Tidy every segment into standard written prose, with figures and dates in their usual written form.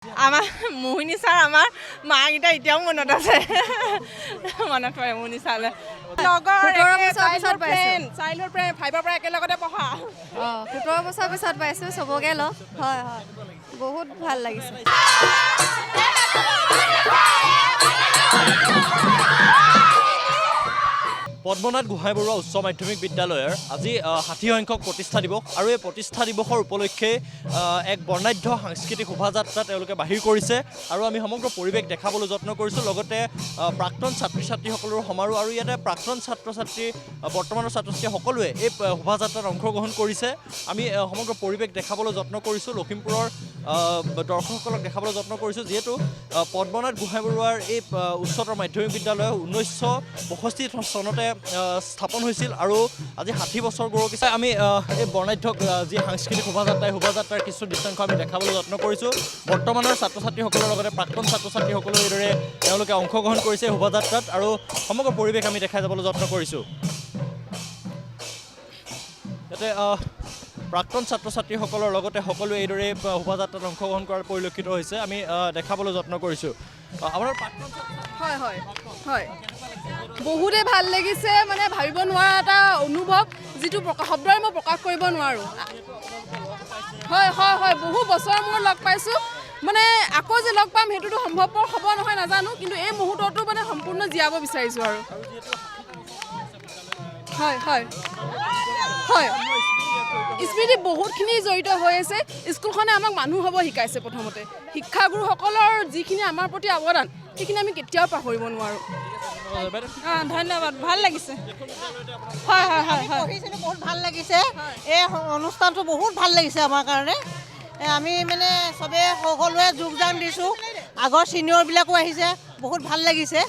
আমাৰ মোহিনী ছাৰ আমাৰ মাকেইটা এতিয়াও মনত আছে মনত পৰে মোহিনী ছাৰলৈ লগৰ চাইল্ডহুড ফ্ৰেণ্ড 5ৰ পৰা একেলগতে পঢ়া 17 বছৰ পিছত পাইছোঁ চবকে লগ হয় হয় বহুত ভাল লাগিছে পদ্মনাথ গোহাঁই বৰুৱা উচ্চ মাধ্যমিক বিদ্যালয়ৰ আজি 60 সংখ্যক প্ৰতিষ্ঠা দিৱস আৰু এই প্ৰতিষ্ঠা দিৱসৰ উপলক্ষে এক বৰ্ণাঢ্য সাংস্কৃতিক শোভাযাত্ৰা তেওঁলোকে বাহিৰ কৰিছে আৰু আমি সমগ্ৰ পৰিৱেশ দেখাবলৈ যত্ন কৰিছোঁ লগতে প্ৰাক্তন ছাত্ৰী ছাত্ৰীসকলৰ সমাৰোহ আৰু ইয়াতে প্ৰাক্তন ছাত্ৰ ছাত্ৰী বৰ্তমানৰ ছাত্ৰ ছাত্ৰী সকলোৱে এই শোভাযাত্ৰাত অংশগ্ৰহণ কৰিছে আমি সমগ্ৰ পৰিৱেশ দেখাবলৈ যত্ন কৰিছোঁ লখিমপুৰৰ দৰ্শকসকলক দেখাবলৈ যত্ন কৰিছোঁ যিহেতু পদ্মনাথ গোহাঁই বৰুৱাৰ এই উচ্চতৰ মাধ্যমিক বিদ্যালয় 1962 চনতে স্থাপন হৈছিল আৰু আজি 60 বছৰ গৌৰৱিছে আমি এই বৰ্ণাঢ্য যি সাংস্কৃতিক শোভাযাত্ৰাৰ কিছু দৃশ্যাংশ আমি দেখাবলৈ যত্ন কৰিছোঁ বৰ্তমানৰ ছাত্ৰ ছাত্ৰীসকলৰ লগতে প্ৰাক্তন ছাত্ৰ ছাত্ৰীসকলেও এইদৰে তেওঁলোকে অংশগ্ৰহণ কৰিছে শোভাযাত্ৰাত আৰু সমগ্ৰ পৰিৱেশ আমি দেখাই যাবলৈ যত্ন কৰিছোঁ ইয়াতে প্ৰাক্তন ছাত্ৰ ছাত্ৰীসকলৰ লগতে সকলোৱে এইদৰে শোভাযাত্ৰাত অংশগ্ৰহণ কৰাৰ পৰিলক্ষিত হৈছে আমি দেখাবলৈ যত্ন কৰিছোঁ আমাৰ প্ৰাক্তন হয় হয় হয় বহুতে ভাল লাগিছে মানে ভাবিব নোৱাৰা এটা অনুভৱ যিটো শব্দৰে মই প্ৰকাশ কৰিব নোৱাৰোঁ হয় হয় হয় বহু বছৰ মূৰত লগ পাইছোঁ মানে আকৌ যে লগ পাম সেইটোতো সম্ভৱপৰ হ'ব নহয় নাজানো কিন্তু এই মুহূৰ্তটো মানে সম্পূৰ্ণ জীয়াব বিচাৰিছোঁ আৰু হয় হয় হয় স্মৃতি বহুতখিনি জড়িত হৈ আছে স্কুলখনে আমাক মানুহ হ'ব শিকাইছে প্ৰথমতে শিক্ষাগুৰুসকলৰ যিখিনি আমাৰ প্ৰতি অৱদান সেইখিনি আমি কেতিয়াও পাহৰিব নোৱাৰোঁ ধন্যবাদ ভাল লাগিছে হয় হয় হয় পঢ়িছিলোঁ বহুত ভাল লাগিছে এই অনুষ্ঠানটো বহুত ভাল লাগিছে আমাৰ কাৰণে আমি মানে চবেই সকলোৱে যোগদান দিছোঁ আগৰ ছিনিয়ৰবিলাকো আহিছে বহুত ভাল লাগিছে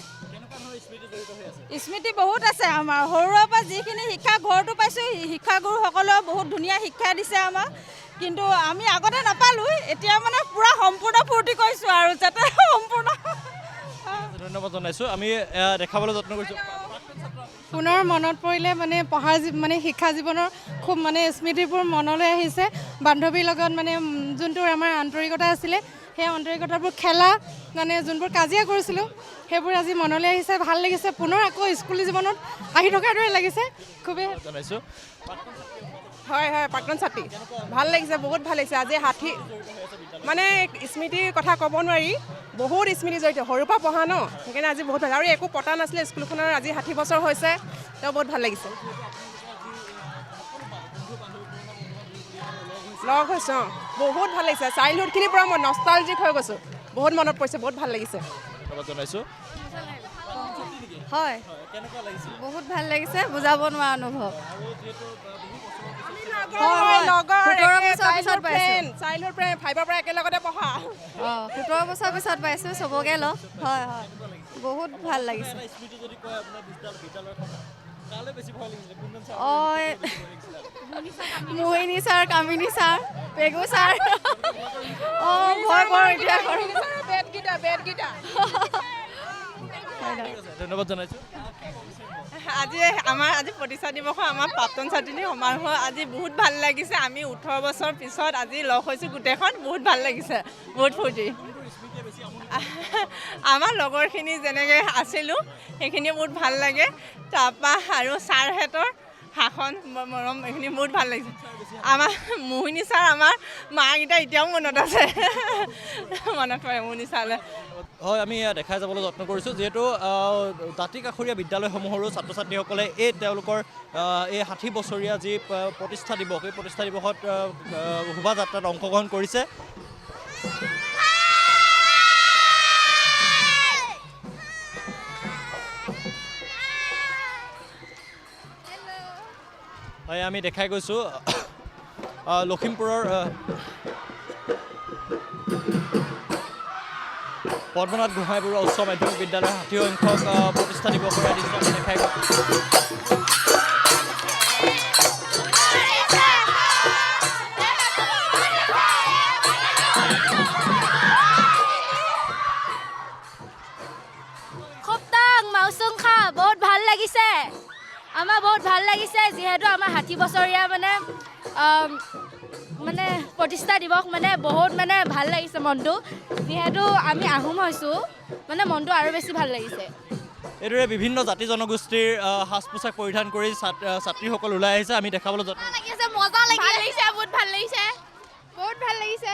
স্মৃতি বহুত আছে আমাৰ সৰুৰে পৰা যিখিনি শিক্ষা ঘৰটো পাইছোঁ শিক্ষাগুৰুসকলেও বহুত ধুনীয়া শিক্ষা দিছে আমাক কিন্তু আমি আগতে নাপালোঁ এতিয়া মানে পূৰা সম্পূৰ্ণ ফূৰ্তি কৰিছোঁ আৰু যাতে সম্পূৰ্ণ ধন্যবাদ জনাইছোঁ আমি দেখাবলৈ যত্ন কৰিছোঁ পুনৰ মনত পৰিলে মানে পঢ়াৰ মানে শিক্ষা জীৱনৰ খুব মানে স্মৃতিবোৰ মনলৈ আহিছে বান্ধৱীৰ লগত মানে যোনটো আমাৰ আন্তৰিকতা আছিলে সেই আন্তৰিকতাবোৰ খেলা মানে যোনবোৰ কাজিয়া কৰিছিলোঁ সেইবোৰ আজি মনলৈ আহিছে ভাল লাগিছে পুনৰ আকৌ স্কুল জীৱনত আহি থকাৰ দৰে লাগিছে খুবেই জনাইছোঁ হয় হয় প্ৰাক্তন ছাত্ৰী ভাল লাগিছে বহুত ভাল লাগিছে আজি 60 মানে স্মৃতিৰ কথা ক'ব নোৱাৰি বহুত স্মৃতি জড়িত সৰুৰ পৰা পঢ়া ন সেইকাৰণে আজি বহুত ভাল আৰু একো পতা নাছিলে স্কুলখনৰ আজি 60 বছৰ হৈছে তেওঁ বহুত ভাল লাগিছে লগ হৈছোঁ বহুত ভাল লাগিছে চাইল্ডহুডখিনিৰ পৰা মই নষ্টালজিক হৈ গৈছোঁ বহুত মনত পৰিছে বহুত ভাল লাগিছে ধন্যবাদ জনাইছোঁ হয় বহুত ভাল লাগিছে বুজাব নোৱাৰা অনুভৱ লগৰ 17 বছৰ পিছত পাইছোঁ চাইল্ডহুড ফ্ৰেণ্ড 5ৰ পৰা একেলগতে পঢ়া 17 বছৰ পিছত পাইছোঁ চবকে লগ হয় হয় বহুত ভাল লাগিছে মোহিনী ছাৰ কামিনী ছাৰ পেগু ছাৰ ভয় কৰোঁ এতিয়া কৰোঁ বেটকেইটা ধন্যবাদ জনাইছোঁ আজি প্ৰতিষ্ঠা দিৱসৰ আমাৰ প্ৰাক্তন ছাত্ৰী সমাৰোহ আজি বহুত ভাল লাগিছে আমি 18 বছৰ পিছত আজি লগ হৈছোঁ গোটেইখন বহুত ভাল লাগিছে বহুত ফূৰ্তি আমাৰ লগৰখিনি যেনেকৈ আছিলোঁ সেইখিনি বহুত ভাল লাগে তাৰপৰা আৰু ছাৰহঁতৰ শাসন মৰম এইখিনি বহুত ভাল লাগিছে আমাৰ মোহিনী ছাৰ আমাৰ মাকেইটা এতিয়াও মনত আছে মনত পৰে মোহিনী ছাৰলৈ হয় আমি দেখাই যাবলৈ যত্ন কৰিছোঁ যিহেতু দাঁতি কাষৰীয়া বিদ্যালয়সমূহৰো ছাত্ৰ ছাত্ৰীসকলে এই তেওঁলোকৰ এই 60 বছৰীয়া যি প্ৰতিষ্ঠা দিৱস এই প্ৰতিষ্ঠা দিৱসত শোভাযাত্ৰাত অংশগ্ৰহণ কৰিছে হয় আমি দেখাই গৈছোঁ লখিমপুৰৰ পদ্মনাথ গোহাঁই বৰুৱা উচ্চ মাধ্যমিক বিদ্যালয়ৰ 60 সংখ্যক প্ৰতিষ্ঠা দিৱসৰ দৃশ্য আমি দেখাই মাউচুংখা বহুত ভাল লাগিছে আমাৰ বহুত ভাল লাগিছে যিহেতু আমাৰ 60 বছৰীয়া মানে মানে প্ৰতিষ্ঠা দিৱস মানে বহুত মানে ভাল লাগিছে মনটো যিহেতু আমি আহোম হৈছোঁ মানে মনটো আৰু বেছি ভাল লাগিছে এইদৰে বিভিন্ন জাতি জনগোষ্ঠীৰ সাজ পোছাক পৰিধান কৰি ছাত্ৰীসকল ওলাই আহিছে আমি দেখাবলৈ যত্ন লাগিছে মজা লাগিছে বহুত ভাল লাগিছে বহুত ভাল লাগিছে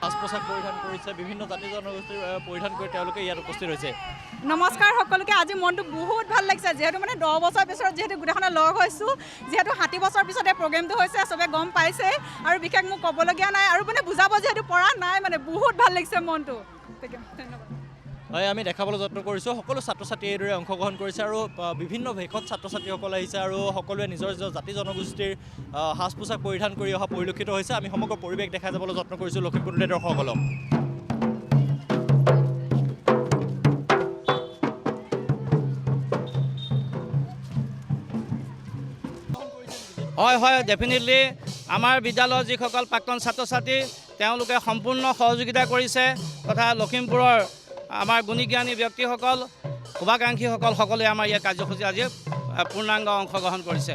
সাজ পোছাক পৰিধান কৰিছে বিভিন্ন জাতি জনগোষ্ঠীৰ পৰিধান কৰি তেওঁলোকে ইয়াত উপস্থিত হৈছে নমস্কাৰ সকলোকে আজি মনটো বহুত ভাল লাগিছে যিহেতু মানে 10 বছৰ পিছত যিহেতু গোটেইখনে লগ হৈছোঁ যিহেতু 60 বছৰ পিছতে প্ৰগ্ৰেমটো হৈছে চবে গম পাইছে আৰু বিশেষ মোক ক'বলগীয়া নাই আৰু মানে বুজাব যিহেতু পৰা নাই মানে বহুত ভাল লাগিছে মনটো ধন্যবাদ হয় আমি দেখাবলৈ যত্ন কৰিছোঁ সকলো ছাত্ৰ ছাত্ৰীয়ে এইদৰে অংশগ্ৰহণ কৰিছে আৰু বিভিন্ন ভেষত ছাত্ৰ ছাত্ৰীসকল আহিছে আৰু সকলোৱে নিজৰ নিজৰ জাতি জনগোষ্ঠীৰ সাজ পোছাক পৰিধান কৰি অহা পৰিলক্ষিত হৈছে আমি সমগ্ৰ পৰিৱেশ দেখাই যাবলৈ যত্ন কৰিছোঁ লখিমপুৰ টুডে দৰ্শকসকলক হয় হয় ডেফিনেটলি আমাৰ বিদ্যালয়ৰ যিসকল প্ৰাক্তন ছাত্ৰ ছাত্ৰী তেওঁলোকে সম্পূৰ্ণ সহযোগিতা কৰিছে তথা লখিমপুৰৰ আমাৰ গুণী জ্ঞানী ব্যক্তিসকল শুভাকাংক্ষীসকল সকলোৱে আমাৰ ইয়াৰ কাৰ্যসূচী আজি পূৰ্ণাংগ অংশগ্ৰহণ কৰিছে